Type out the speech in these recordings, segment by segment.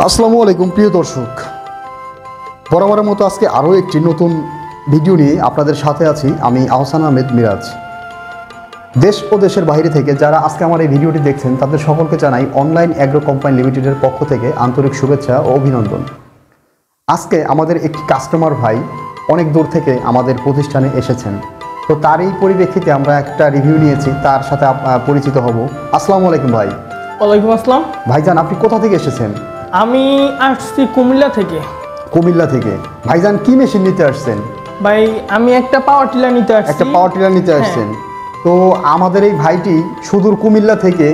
আসসালামু আলাইকুম প্রিয় দর্শক, বরাবরের মতো আজকে আরও একটি নতুন ভিডিও নিয়ে আপনাদের সাথে আছি আমি আহসান আহমেদ মিরাজ। দেশ ও দেশের বাইরে থেকে যারা আজকে আমার এই ভিডিওটি দেখছেন তাদের সকলকে জানাই অনলাইন অ্যাগ্রো কোম্পানি লিমিটেডের পক্ষ থেকে আন্তরিক শুভেচ্ছা ও অভিনন্দন। আজকে আমাদের একটি কাস্টমার ভাই অনেক দূর থেকে আমাদের প্রতিষ্ঠানে এসেছেন, তো তার এই পরিপ্রেক্ষিতে আমরা একটা রিভিউ নিয়েছি, তার সাথে পরিচিত হব। আসসালামু আলাইকুম ভাই। ওয়ালাইকুম আসসালাম। ভাইজান, আপনি কোথা থেকে এসেছেন? আমি আসছি কুমিল্লা থেকে। কুমিল্লা থেকে। ভাইজান, কি মেশিন নিতে আসছেন? ভাই আমি একটা পাওয়ার টিলার নিতে আসছি। একটা পাওয়ার টিলার নিতে আসছেন। তো আমাদের এই ভাইটি সুদূর কুমিল্লা থেকে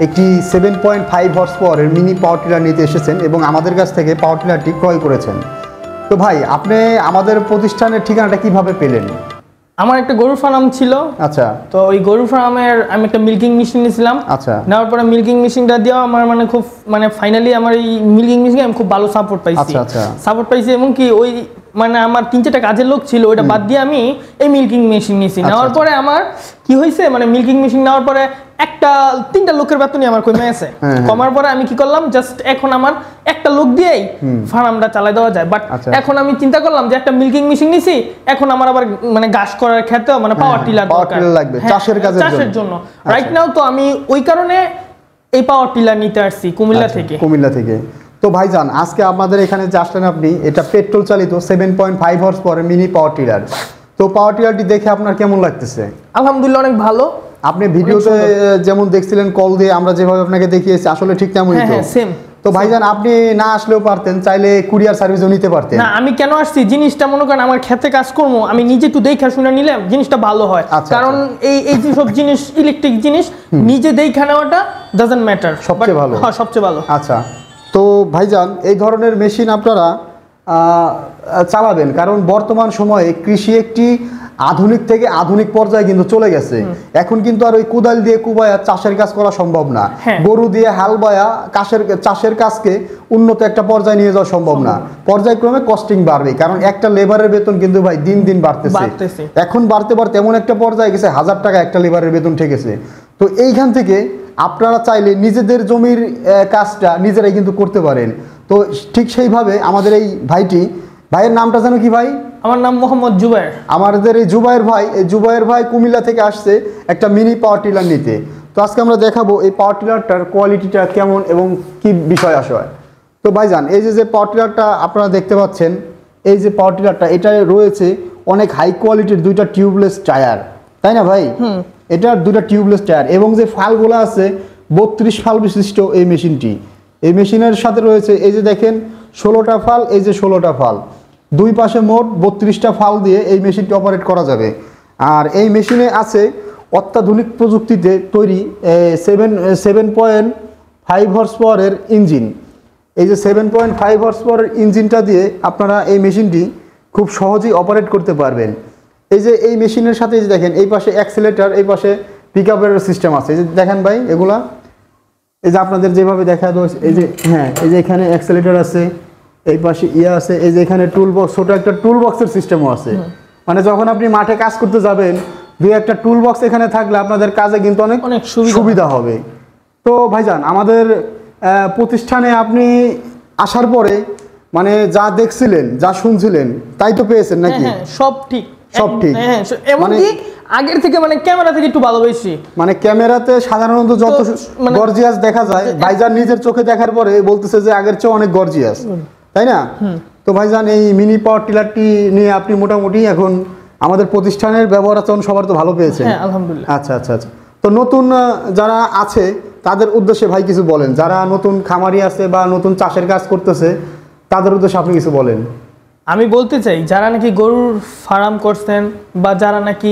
একটি 7.5 হর্স পাওয়ারের মিনি পাওয়ার টিলার নিতে এসেছেন এবং আমাদের কাছ থেকে পাওয়ার টিলারটি ক্রয় করেছেন। তো ভাই, আপনি আমাদের প্রতিষ্ঠানের ঠিকানাটা কিভাবে পেলেন? আমার একটা গরুর ফার্ম ছিল। আচ্ছা। তো ওই গরুর ফার্মের আমি একটা মিল্কিং মেশিন নিয়েছিলাম। আচ্ছা। নেওয়ার পরে মিল্কিং মেশিনটা দিয়ে আমার খুব ফাইনালি আমার এই মিল্কিং মেশিনে আমি খুব ভালো সাপোর্ট পাইছি। আচ্ছা আচ্ছা। সাপোর্ট পাইছি এবং কি ওই আমার 3-4টা কাজের লোক ছিল, ওইটা বাদ দিয়ে আমি এই মিল্কিং মেশিন নিয়েছি। নেওয়ার পরে আমার কি হয়েছে, মিল্কিং মেশিন নেওয়ার পরে 3টা লোকের বেতনই আমার কমে আছে। কমার পরে আমি কি করলাম, জাস্ট এখন আমার একটা লোক দিয়েই ফার্মটা চালাই দেওয়া যায়। বাট এখন আমি চিন্তা করলাম যে একটা মিল্কিং মেশিন নিছি, এখন আমার আবার ঘাস করার ক্ষেত্রে পাওয়ার টিলার লাগবে চাষের জন্য রাইট নাও। তো আমি ওই কারণে এই পাওয়ার টিলার নিতে আসছি কুমিল্লা থেকে। তো ভাইজান, আজকে আমাদের এখানে যে আসলেন আপনি, এটা পেট্রোল চালিত 7.5 হর্স পাওয়ারের মিনি পাওয়ার টিলার। তো পাওয়ার টিলারটি দেখে আপনার কেমন লাগতেছে? আলহামদুলিল্লাহ অনেক ভালো। আপনি ভিডিওতে যেমন দেখছিলেন, কল দিয়ে আমরা যেভাবে আপনাকে দেখিয়েছি আসলে ঠিক তেমনই তো। সেম। তো ভাইজান, আপনি না আসলেও পারতেন, চাইলে কুরিয়ার সার্ভিসও নিতে পারতেন। না, আমি কেন আসছি, জিনিসটা মনে করেন আমার ক্ষেতে কাজ করবো, আমি নিজে একটু দেখা শুনে নিলে জিনিসটা ভালো হয়। কারণ এই যেসব জিনিস ইলেকট্রিক জিনিস নিজে দেখা নেওয়াটা ডাজন্ট ম্যাটার, সবচেয়ে ভালো। হ্যাঁ, সবচেয়ে ভালো। আচ্ছা। তো ভাইজান, এই ধরনের মেশিন আপনারা চালাবেন, কারণ বর্তমান সময়ে কৃষি একটি আধুনিক থেকে আধুনিক পর্যায়ে কিন্তু চলে গেছে। এখন কিন্তু আর ওই কোদাল দিয়ে কুবায়া চাষের কাজ করা সম্ভব না, গরু দিয়ে হাল বায়া চাষের কাজকে উন্নত একটা পর্যায়ে নিয়ে যাওয়া সম্ভব না। পর্যায়ক্রমে কস্টিং বাড়বে, কারণ একটা লেবারের বেতন কিন্তু ভাই দিন দিন বাড়তেছে। এখন বাড়তে এমন একটা পর্যায়ে গেছে 1000 টাকা একটা লেবারের বেতন ঠেকেছে। তো এইখান থেকে আপনারা চাইলে নিজেদের জমির কাজটা নিজেরাই কিন্তু করতে পারেন। তো ঠিক সেইভাবে আমাদের এই ভাইয়ের নামটা জানো কি ভাই? আমার নাম মোহাম্মদ জুবায়ের। আমাদের এই জুবায়ের ভাই কুমিল্লা থেকে আসছে একটা মিনি পাওয়ার টিলার নিতে। তো আজকে আমরা দেখাবো এই পাওয়ার টিলারটার কোয়ালিটিটা কেমন এবং কি বিষয় আসয়। তো ভাইজান, এই যে পাওয়ার টিলারটা আপনারা দেখতে পাচ্ছেন, এই যে পাওয়ার টিলারটা, এটা রয়েছে অনেক হাই কোয়ালিটির 2টা টিউবলেস টায়ার, তাই না ভাই? এটার 2টা টিউবলেস টায়ার এবং যে ফালগুলো আছে 32 ফাল বিশিষ্ট এই মেশিনটি। এই মেশিনের সাথে রয়েছে এই যে দেখেন 16টা ফাল, এই যে 16টা ফাল, দুই পাশে মোট 32টা ফাল দিয়ে এই মেশিনটি অপারেট করা যাবে। আর এই মেশিনে আছে অত্যাধুনিক প্রযুক্তিতে তৈরি 7.5 হর্স পাওয়ারের ইঞ্জিন। এই যে 7.5 হর্স পাওয়ারের ইঞ্জিনটা দিয়ে আপনারা এই মেশিনটি খুব সহজেই অপারেট করতে পারবেন। এই যে এই মেশিনের সাথে যে দেখেন এই পাশে অ্যাক্সিলারেটর, এই পাশে পিকআপের সিস্টেম আছে। এই যে দেখেন ভাই, এগুলা এই যে আপনাদের যেভাবে দেখা দিয়েছে, এই যে এই যে এখানে অ্যাক্সিলারেটর আছে, এই পাশে আছে, এই যে এখানে টুল বক্স, ছোট একটা টুল বক্সের সিস্টেমও আছে। যখন আপনি মাঠে কাজ করতে যাবেন, দুই একটা টুল বক্স এখানে থাকলে আপনাদের কাজে কিন্তু অনেক সুবিধা হবে। তো ভাইজান, আমাদের প্রতিষ্ঠানে আপনি আসার পরে যা দেখছিলেন, যা শুনছিলেন তাই তো পেয়েছেন নাকি? সব ঠিক। এমনকি আগের থেকে ক্যামেরা থেকে একটু ভালো বেশি। ক্যামেরাতে সাধারণত যত গর্জিয়াস দেখা যায়, ভাইজান নিজের চোখে দেখার পরে বলতেছে যে আগের চেয়ে অনেক গর্জিয়াস, তাই না? তো ভাইজান, এই মিনি পাওয়ার টিলারটি নিয়ে আপনি মোটামুটি এখন আমাদের প্রতিষ্ঠানের ব্যবহার আচরণ সবার তো ভালো পেয়েছেন? আলহামদুলিল্লাহ। আচ্ছা আচ্ছা আচ্ছা। তো নতুন যারা আছে তাদের উদ্দেশ্যে ভাই কিছু বলেন, যারা নতুন খামারি আছে বা নতুন চাষের কাজ করতেছে তাদের উদ্দেশ্যে আপনি কিছু বলেন। আমি বলতে চাই, যারা নাকি গরুর ফার্ম করছেন বা যারা নাকি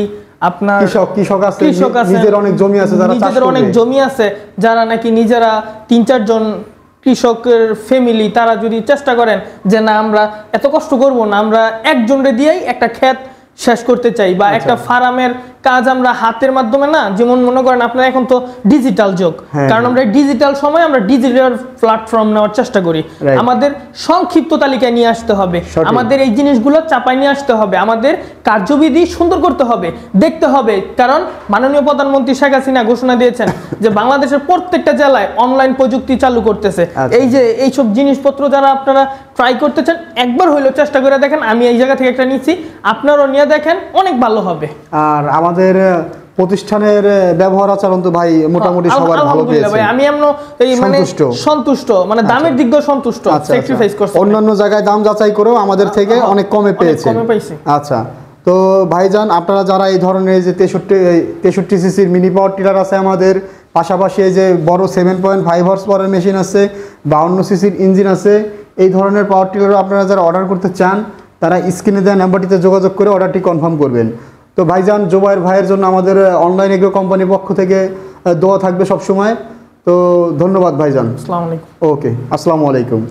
আপনার কৃষক আছে, নিজের অনেক জমি আছে, যারা নাকি নিজেরা 3-4 জন কৃষকের ফ্যামিলি, তারা যদি চেষ্টা করেন যে না আমরা এত কষ্ট করব না, আমরা একজনরে দিয়েই একটা ক্ষেত শেষ করতে চাই, বা একটা ফার্মের কাজ আমরা হাতের মাধ্যমে না, যেমন মনে করেন আপনারা এখন তো ডিজিটাল যুগ, কারণ আমরা ডিজিটাল সময় আমরা ডিজিটাল প্ল্যাটফর্ম নেওয়ার চেষ্টা করি। আমাদের সংক্ষিপ্ত তালিকায় নিয়ে আসতে হবে, আমাদের এই জিনিসগুলো চাপায় নিয়ে আসতে হবে, আমাদের কার্যবিধি সুন্দর করতে হবে, দেখতে হবে। কারণ মাননীয় প্রধানমন্ত্রী শেখ হাসিনা ঘোষণা দিয়েছেন যে বাংলাদেশের প্রত্যেকটা জেলায় অনলাইন প্রযুক্তি চালু করতেছে। এই যে এইসব জিনিসপত্র যারা আপনারা ট্রাই করতে চান, একবার হইলেও চেষ্টা করে দেখেন। আমি এই জায়গা থেকে একটা নিচ্ছি, আপনারাও নিয়ে দেখেন, অনেক ভালো হবে। আর আমাদের প্রতিষ্ঠানের ব্যবহার আচরণ তো ভাই মোটামুটি সবার ভালো পেয়েছে ভাই, আমি এমন এই মানে সন্তুষ্ট, মানে দামের দিক দিয়ে সন্তুষ্ট, স্যাক্রিফাইস করছি। অন্যান্য জায়গায় দাম যাচাই করেও আমাদের থেকে অনেক কমে পেয়েছে। আচ্ছা, তো ভাইজান আপনারা যারা এই ধরনের যে 63 সিসির মিনি পাওয়ার টিলার আছে আমাদের, পাশাপাশি এই যে বড় 7.5 হর্স পাওয়ারের মেশিন আছে, 52 সিসির ইঞ্জিন আছে, এই ধরনের পাওয়ার টিলারও আপনারা যারা অর্ডার করতে চান তারা স্ক্রিনে দেওয়া নাম্বারটিতে যোগাযোগ করে অর্ডারটি কনফার্ম করবেন। তো ভাইজান, জোবায়ের ভাইয়ের জন্য আমাদের অনলাইন এগ্রো কোম্পানির পক্ষ থেকে দোয়া থাকবে সবসময়। তো ধন্যবাদ ভাইজান। আসসালামু আলাইকুম। ওকে, আসসালামু আলাইকুম।